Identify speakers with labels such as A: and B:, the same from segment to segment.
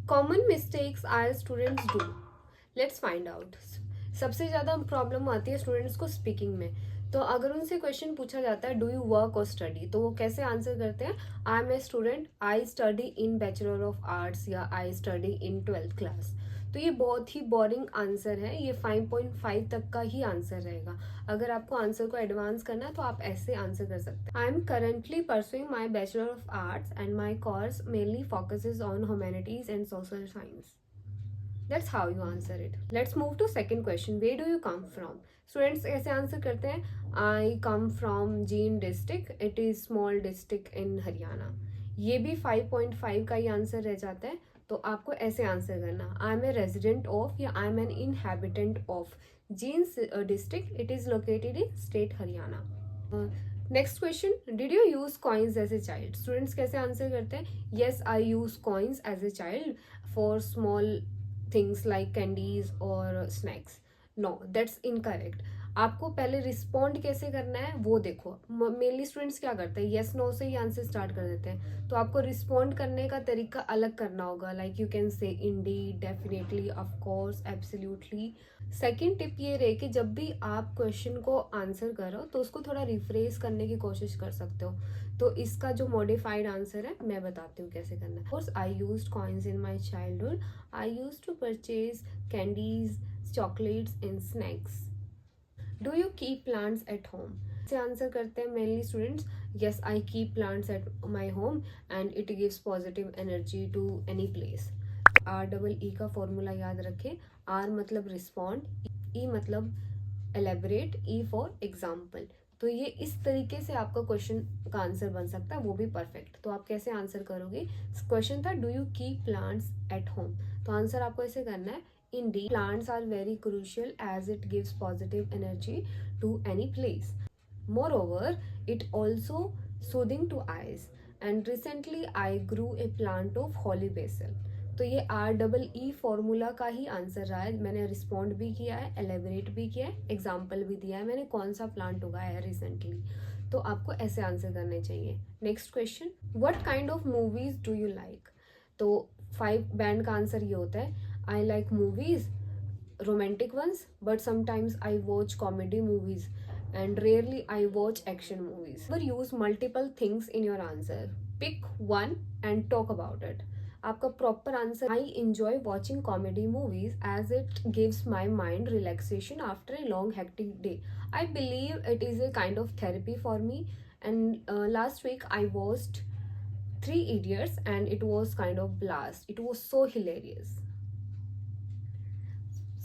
A: Common mistakes are students do, let's find out. सबसे ज़्यादा problem आती है स्टूडेंट्स को स्पीकिंग में। तो अगर उनसे क्वेश्चन पूछा जाता है डू यू वर्क और स्टडी, तो वो कैसे आंसर करते हैं, I am a student, I study in bachelor of arts या I study in 12th class. तो ये बहुत ही बोरिंग आंसर है, ये 5.5 तक का ही आंसर रहेगा। अगर आपको आंसर को एडवांस करना है तो आप ऐसे आंसर कर सकते हैं। I am currently pursuing my bachelor of arts and my course mainly focuses on humanities and social science. That's how you answer it. Let's move to second question. Where do you come from? Students ऐसे answer करते हैं, I come from Jean district. It is small district in Haryana. ये भी 5.5 का ही answer रह जाता है। तो आपको ऐसे आंसर करना, I am a resident of या I am an inhabitant of Jean district. It is located in state Haryana. Next question, did you use coins as a child? Students कैसे आंसर करते हैं, yes I use coins as a child for small things like candies और snacks. No, that's incorrect. आपको पहले respond कैसे करना है वो देखो। मेनली स्टूडेंट्स क्या करते हैं, येस नो से ही आंसर स्टार्ट कर देते हैं। तो आपको रिस्पॉन्ड करने का तरीका अलग करना होगा, like you can say Indeed, definitely, of course, absolutely. Second tip ये रहे कि जब भी आप क्वेश्चन को आंसर करो तो उसको थोड़ा रिफ्रेश करने की कोशिश कर सकते हो। तो इसका जो मॉडिफाइड आंसर है मैं बताती हूँ कैसे करना है। Course I used coins in my childhood, I used to purchase candies, chocolates and snacks. Do you keep plants at home? से आंसर करते हैं mainly students, yes I keep plants at my home and it gives positive energy to any place. REE का formula याद रखें, R मतलब respond, E मतलब elaborate, E for example. तो ये इस तरीके से आपका क्वेश्चन का आंसर बन सकता है, वो भी परफेक्ट। तो आप कैसे आंसर करोगे, क्वेश्चन था do you keep plants at home, तो आंसर आपको ऐसे करना है, indeed plants are very crucial as it gives positive energy to any place. Moreover, it also soothing to eyes. And recently I grew a plant of holy basil. तो ये REE formula का ही answer रहा है। मैंने respond भी किया है, elaborate भी किया है, एग्जाम्पल भी दिया है मैंने कौन सा प्लांट उगाया है रिसेंटली। तो आपको ऐसे आंसर करने चाहिए। Next question, what kind of movies do you like? तो 5 बैंड का आंसर ये होता है, I like movies, romantic ones, but sometimes I watch comedy movies and rarely I watch action movies. Never use multiple things in your answer. Pick one and talk about it. आपका proper answer, I enjoy watching comedy movies as it gives my mind relaxation after a long hectic day. I believe it is a kind of therapy for me. And last week I watched 3 Idiots and it was kind of blast. It was so hilarious.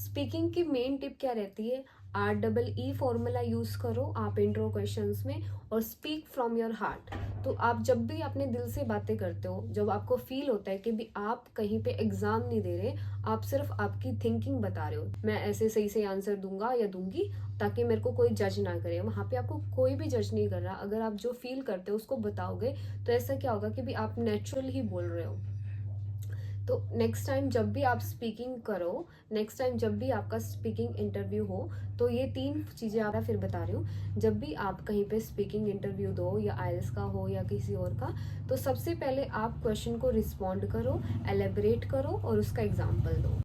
A: Speaking की main tip क्या रहती है, REE formula use करो आप intro questions में, और speak from your heart. तो आप जब भी अपने दिल से बातें करते हो, जब आपको फील होता है कि भी आप कहीं पे एग्जाम नहीं दे रहे, आप सिर्फ आपकी थिंकिंग बता रहे हो, मैं ऐसे सही से आंसर दूंगा या दूंगी ताकि मेरे को कोई जज ना करे, वहाँ पे आपको कोई भी जज नहीं कर रहा। अगर आप जो फील करते हो उसको बताओगे तो ऐसा क्या होगा कि भी आप नेचुरल ही बोल रहे हो। तो नेक्स्ट टाइम जब भी आप स्पीकिंग करो, नेक्स्ट टाइम जब भी आपका स्पीकिंग इंटरव्यू हो, तो ये 3 चीज़ें आप फिर बता रही हूँ। जब भी आप कहीं पे स्पीकिंग इंटरव्यू दो, या IELTS का हो या किसी और का, तो सबसे पहले आप क्वेश्चन को रिस्पॉन्ड करो, एलेबरेट करो और उसका एग्जाम्पल दो।